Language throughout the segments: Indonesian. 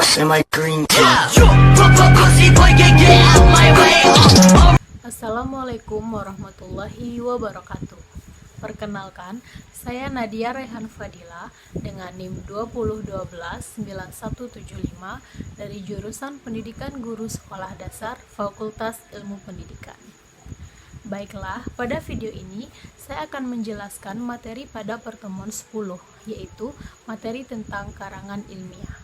sauce in my green tea. Assalamualaikum warahmatullahi wabarakatuh. Perkenalkan, saya Nadia Rehan Fadila dengan NIM 20129175 dari jurusan Pendidikan Guru Sekolah Dasar Fakultas Ilmu Pendidikan. Baiklah, pada video ini saya akan menjelaskan materi pada pertemuan 10, yaitu materi tentang karangan ilmiah.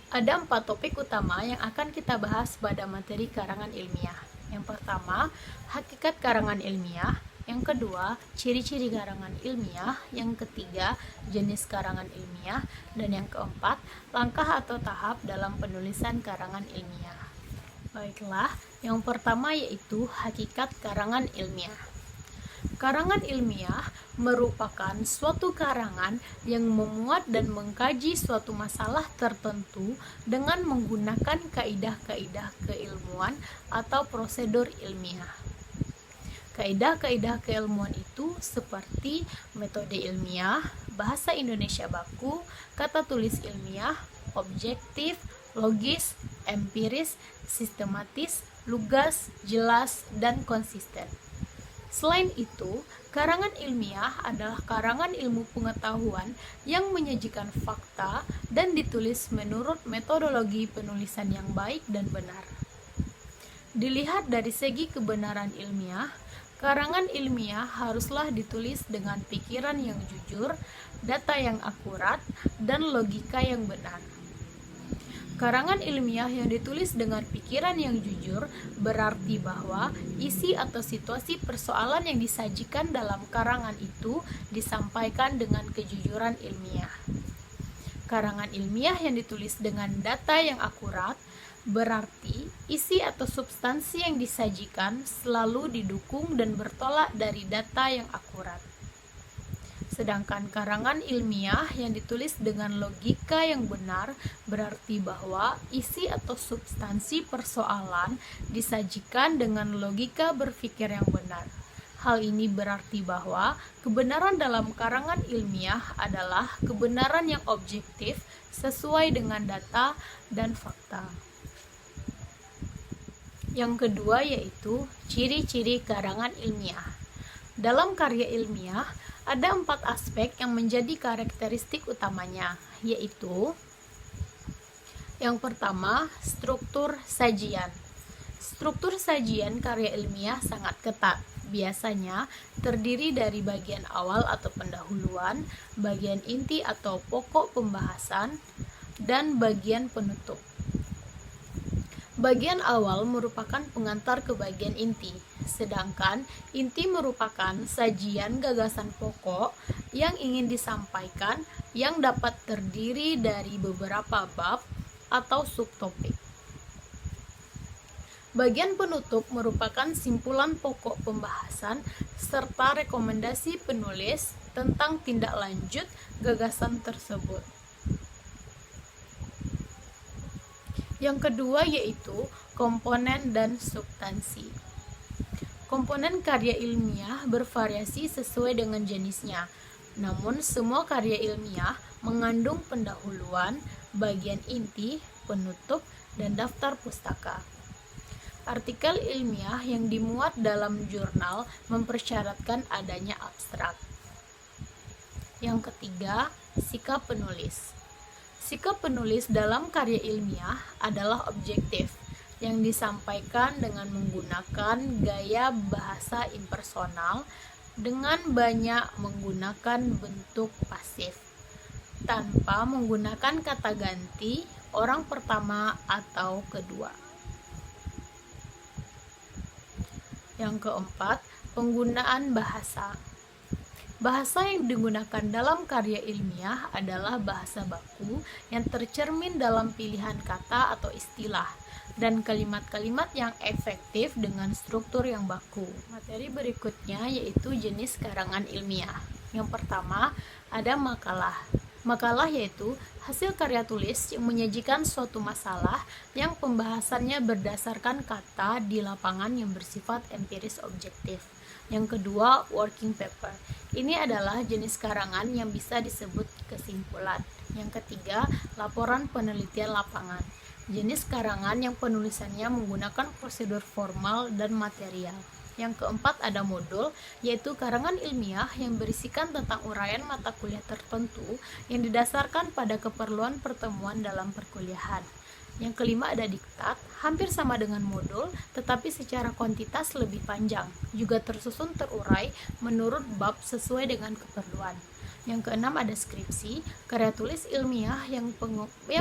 Ada 4 topik utama yang akan kita bahas pada materi karangan ilmiah. Yang pertama, hakikat karangan ilmiah. Yang kedua, ciri-ciri karangan ilmiah. Yang ketiga, jenis karangan ilmiah. Dan yang keempat, langkah atau tahap dalam penulisan karangan ilmiah. Baiklah, yang pertama yaitu hakikat karangan ilmiah. Karangan ilmiah merupakan suatu karangan yang memuat dan mengkaji suatu masalah tertentu dengan menggunakan kaidah-kaidah keilmuan atau prosedur ilmiah. Kaidah-kaidah keilmuan itu seperti metode ilmiah, bahasa Indonesia baku, kata tulis ilmiah, objektif, logis, empiris, sistematis, lugas, jelas, dan konsisten. Selain itu, karangan ilmiah adalah karangan ilmu pengetahuan yang menyajikan fakta dan ditulis menurut metodologi penulisan yang baik dan benar. Dilihat dari segi kebenaran ilmiah, karangan ilmiah haruslah ditulis dengan pikiran yang jujur, data yang akurat, dan logika yang benar. Karangan ilmiah yang ditulis dengan pikiran yang jujur berarti bahwa isi atau situasi persoalan yang disajikan dalam karangan itu disampaikan dengan kejujuran ilmiah. Karangan ilmiah yang ditulis dengan data yang akurat berarti isi atau substansi yang disajikan selalu didukung dan bertolak dari data yang akurat. Sedangkan karangan ilmiah yang ditulis dengan logika yang benar berarti bahwa isi atau substansi persoalan disajikan dengan logika berpikir yang benar. Hal ini berarti bahwa kebenaran dalam karangan ilmiah adalah kebenaran yang objektif sesuai dengan data dan fakta. Yang kedua yaitu ciri-ciri karangan ilmiah. Dalam karya ilmiah, ada 4 aspek yang menjadi karakteristik utamanya, yaitu yang pertama, struktur sajian. Struktur sajian karya ilmiah sangat ketat, biasanya terdiri dari bagian awal atau pendahuluan, bagian inti atau pokok pembahasan, dan bagian penutup. Bagian awal merupakan pengantar ke bagian inti, sedangkan inti merupakan sajian gagasan pokok yang ingin disampaikan yang dapat terdiri dari beberapa bab atau subtopik. Bagian penutup merupakan simpulan pokok pembahasan serta rekomendasi penulis tentang tindak lanjut gagasan tersebut. Yang kedua yaitu komponen dan substansi. Komponen karya ilmiah bervariasi sesuai dengan jenisnya, namun semua karya ilmiah mengandung pendahuluan, bagian inti, penutup, dan daftar pustaka. Artikel ilmiah yang dimuat dalam jurnal mempersyaratkan adanya abstrak. Yang ketiga, sikap penulis. Sikap penulis dalam karya ilmiah adalah objektif, yang disampaikan dengan menggunakan gaya bahasa impersonal dengan banyak menggunakan bentuk pasif, tanpa menggunakan kata ganti orang pertama atau kedua. Yang keempat, penggunaan bahasa. Bahasa yang digunakan dalam karya ilmiah adalah bahasa baku yang tercermin dalam pilihan kata atau istilah dan kalimat-kalimat yang efektif dengan struktur yang baku. Materi berikutnya yaitu jenis karangan ilmiah. Yang pertama, ada makalah. Makalah yaitu hasil karya tulis yang menyajikan suatu masalah yang pembahasannya berdasarkan kata di lapangan yang bersifat empiris objektif. Yang kedua, working paper. Ini adalah jenis karangan yang bisa disebut kesimpulan. Yang ketiga, laporan penelitian lapangan. Jenis karangan yang penulisannya menggunakan prosedur formal dan material. Yang keempat, ada modul, yaitu karangan ilmiah yang berisikan tentang uraian mata kuliah tertentu yang didasarkan pada keperluan pertemuan dalam perkuliahan. Yang kelima, ada diktat, hampir sama dengan modul, tetapi secara kuantitas lebih panjang, juga tersusun terurai menurut bab sesuai dengan keperluan. Yang keenam, ada skripsi, karya tulis ilmiah yang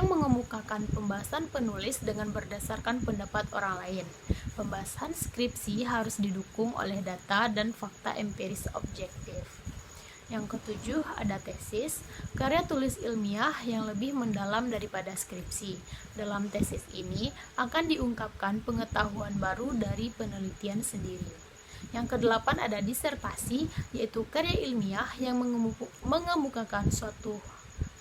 mengemukakan pembahasan penulis dengan berdasarkan pendapat orang lain. Pembahasan skripsi harus didukung oleh data dan fakta empiris objektif. Yang ketujuh, ada tesis, karya tulis ilmiah yang lebih mendalam daripada skripsi. Dalam tesis ini akan diungkapkan pengetahuan baru dari penelitian sendiri. Yang kedelapan, ada disertasi, yaitu karya ilmiah yang mengemukakan suatu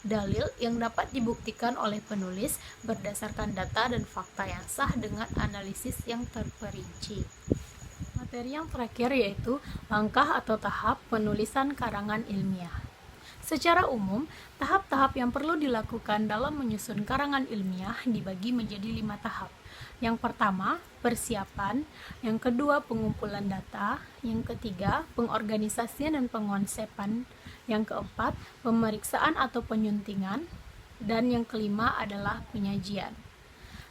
dalil yang dapat dibuktikan oleh penulis berdasarkan data dan fakta yang sah dengan analisis yang terperinci. Materi yang terakhir yaitu langkah atau tahap penulisan karangan ilmiah. Secara umum, tahap-tahap yang perlu dilakukan dalam menyusun karangan ilmiah dibagi menjadi 5 tahap. Yang pertama, persiapan. Yang kedua, pengumpulan data. Yang ketiga, pengorganisasian dan pengonsepan. Yang keempat, pemeriksaan atau penyuntingan. Dan yang kelima adalah penyajian.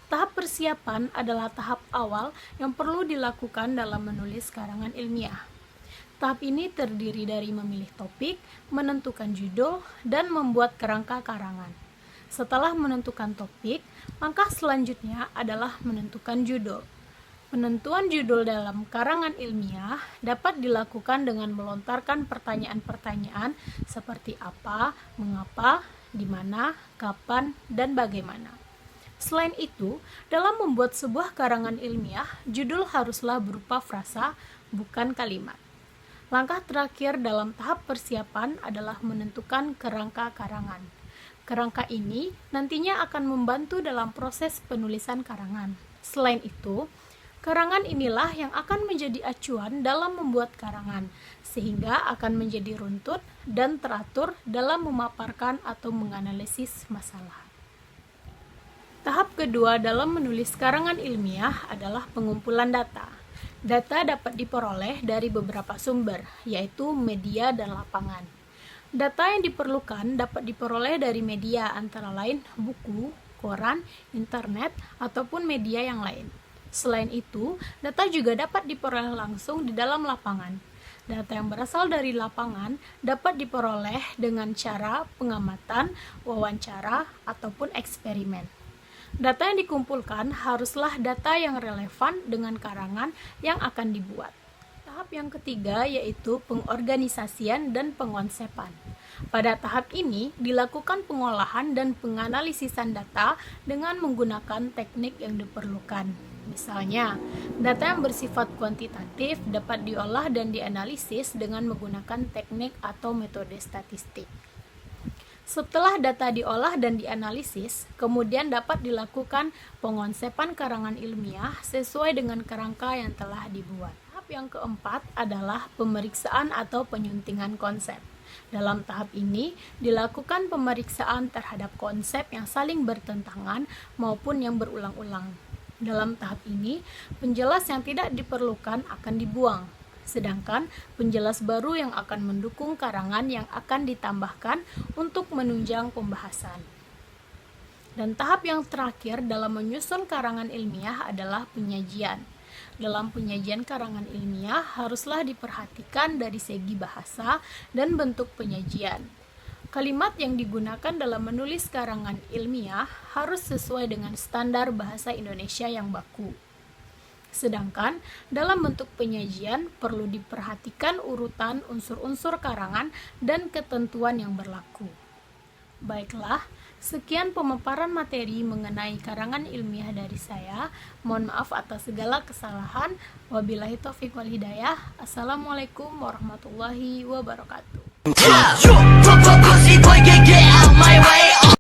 Tahap persiapan adalah tahap awal yang perlu dilakukan dalam menulis karangan ilmiah. Tahap ini terdiri dari memilih topik, menentukan judul, dan membuat kerangka karangan. Setelah menentukan topik, langkah selanjutnya adalah menentukan judul. Penentuan judul dalam karangan ilmiah dapat dilakukan dengan melontarkan pertanyaan-pertanyaan seperti apa, mengapa, di mana, kapan, dan bagaimana. Selain itu, dalam membuat sebuah karangan ilmiah, judul haruslah berupa frasa, bukan kalimat. Langkah terakhir dalam tahap persiapan adalah menentukan kerangka karangan. Kerangka ini nantinya akan membantu dalam proses penulisan karangan. Selain itu, karangan inilah yang akan menjadi acuan dalam membuat karangan, sehingga akan menjadi runtut dan teratur dalam memaparkan atau menganalisis masalah. Tahap kedua dalam menulis karangan ilmiah adalah pengumpulan data. Data dapat diperoleh dari beberapa sumber, yaitu media dan lapangan. Data yang diperlukan dapat diperoleh dari media antara lain buku, koran, internet, ataupun media yang lain. Selain itu, data juga dapat diperoleh langsung di dalam lapangan. Data yang berasal dari lapangan dapat diperoleh dengan cara pengamatan, wawancara, ataupun eksperimen. Data yang dikumpulkan haruslah data yang relevan dengan karangan yang akan dibuat. Tahap yang ketiga yaitu pengorganisasian dan pengonsepan. Pada tahap ini dilakukan pengolahan dan penganalisisan data dengan menggunakan teknik yang diperlukan. Misalnya, data yang bersifat kuantitatif dapat diolah dan dianalisis dengan menggunakan teknik atau metode statistik. Setelah data diolah dan dianalisis, kemudian dapat dilakukan pengonsepan karangan ilmiah sesuai dengan kerangka yang telah dibuat. Tahap yang keempat adalah pemeriksaan atau penyuntingan konsep. Dalam tahap ini, dilakukan pemeriksaan terhadap konsep yang saling bertentangan maupun yang berulang-ulang. Dalam tahap ini, penjelas yang tidak diperlukan akan dibuang, sedangkan penjelas baru yang akan mendukung karangan yang akan ditambahkan untuk menunjang pembahasan. Dan tahap yang terakhir dalam menyusun karangan ilmiah adalah penyajian. Dalam penyajian karangan ilmiah haruslah diperhatikan dari segi bahasa dan bentuk penyajian. Kalimat yang digunakan dalam menulis karangan ilmiah harus sesuai dengan standar bahasa Indonesia yang baku. Sedangkan dalam bentuk penyajian perlu diperhatikan urutan unsur-unsur karangan dan ketentuan yang berlaku. Baiklah, sekian pemaparan materi mengenai karangan ilmiah dari saya. Mohon maaf atas segala kesalahan. Wabillahi taufiq wal hidayah. Assalamualaikum warahmatullahi wabarakatuh.